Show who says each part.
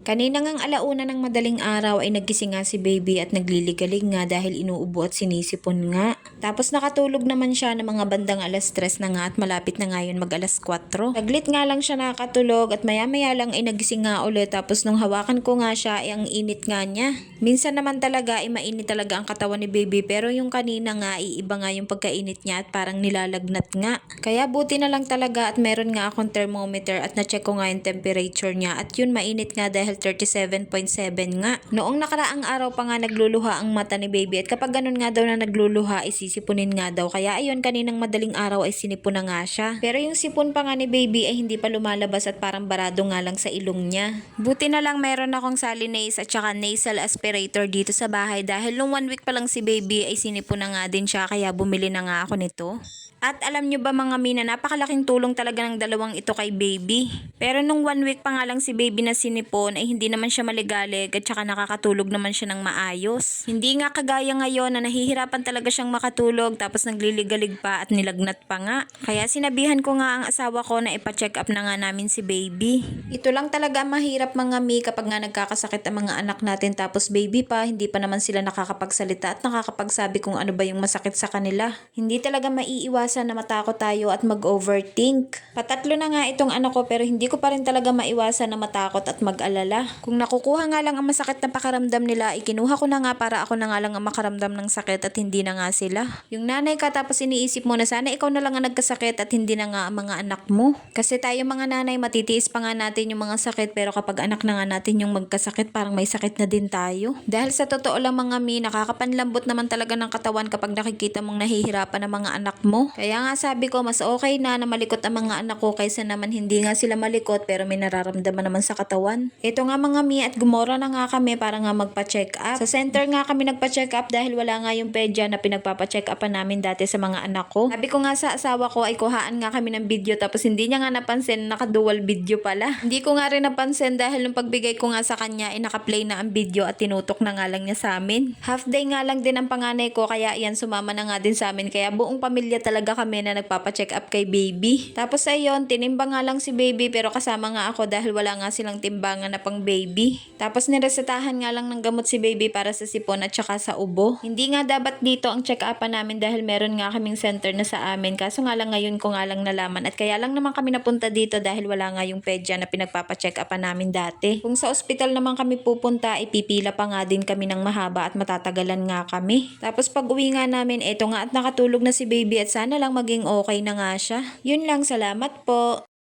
Speaker 1: Kanina ngang alauna ng madaling araw ay nagising nga si baby at nagliligalig nga dahil inuubo at sinisipon nga. Tapos nakatulog naman siya ng mga bandang alas 3 na nga at malapit na nga yun mag alas 4. Saglit nga lang siya nakatulog at maya maya lang ay nagising nga ulit, tapos nung hawakan ko nga siya ay ang init nga niya. Minsan naman talaga ay mainit talaga ang katawan ni baby, pero yung kanina nga iiba nga yung pagkainit niya at parang nilalagnat nga. Kaya buti na lang talaga at meron nga akong thermometer at na-check ko nga yung temperature niya at yun mainit nga dahil 37.7 nga. Noong nakaraang araw pa nga nagluluha ang mata ni baby at kapag ganun nga daw na nagluluha ay sisipunin nga daw. Kaya ayun, kaninang madaling araw ay sinipon na nga siya. Pero yung sipon pa nga ni baby ay hindi pa lumalabas at parang barado nga lang sa ilong niya. Buti na lang meron akong Salinase at saka nasal aspirator dito sa bahay dahil nung 1 week pa lang si baby ay sinipon na nga din siya, kaya bumili na nga ako nito. At alam nyo ba mga mina, napakalaking tulong talaga ng dalawang ito kay baby. Pero nung 1 week pa nga lang si baby na sinipon ay hindi naman siya maligalig at saka nakakatulog naman siya ng maayos. Hindi nga kagaya ngayon na nahihirapan talaga siyang makatulog tapos nagliligalig pa at nilagnat pa nga. Kaya sinabihan ko nga ang asawa ko na ipa-check up na nga namin si baby. Ito lang talaga mahirap mga mi kapag nga nagkakasakit ang mga anak natin tapos baby pa, hindi pa naman sila nakakapagsalita at nakakapagsabi kung ano ba yung masakit sa kanila. Hindi talaga maiiwasan na matakot tayo at mag-overthink. Patatlo na nga itong anak ko pero hindi ko pa rin talaga maiwasan na matakot at mag-alala. Kung nakukuha nga lang ang masakit na pakaramdam nila, ikinuha ko na nga para ako na nga lang ang makaramdam ng sakit at hindi na nga sila. Yung nanay ka tapos iniisip mo na sana ikaw na lang ang nagkasakit at hindi na nga ang mga anak mo. Kasi tayo mga nanay matitiis pa nga natin yung mga sakit, pero kapag anak na nga natin yung magkasakit parang may sakit na din tayo. Dahil sa totoo lang mga mi, nakakapanlambot naman talaga ng katawan kapag nakikita mong nahihirapan ang mga anak mo. Kaya nga sabi ko, mas okay na malikot ang mga anak ko kaysa naman hindi nga sila malikot pero may nararamdaman naman sa katawan. Ito nga mga mi, at gumora na nga kami para nga magpa-check up. Sa center nga kami nagpa-check up dahil wala nga yung pedya na pinagpapa-check upan namin dati sa mga anak ko. Sabi ko nga sa asawa ko ay kuhaan nga kami ng video, tapos hindi niya nga napansin naka-dual video pala. Hindi ko nga rin napansin dahil nung pagbigay ko nga sa kanya ay naka-play na ang video at tinutok na nga lang niya sa amin. Half day nga lang din ang panganay ko kaya yan sumama na nga din sa amin, kaya buong pamilya talaga kami na nagpapa-check up kay baby. Tapos ayun, tinimba nga lang si baby pero kasama nga ako dahil wala nga silang timbangan na pang baby. Tapos niresetahan nga lang ng gamot si baby para sa sipon at saka sa ubo. Hindi nga dapat dito ang check upan namin dahil meron nga kaming center na sa amin, kaso nga lang ngayon ko nga lang nalaman at kaya lang naman kami napunta dito dahil wala nga yung pedya na pinagpapa-check upan namin dati. Kung sa ospital naman kami pupunta, ipipila pa nga din kami ng mahaba at matatagalan nga kami. Tapos pag uwi nga namin, eto nga at nakatulog na si baby at sana lang maging okay na nga siya. Yun lang, salamat po.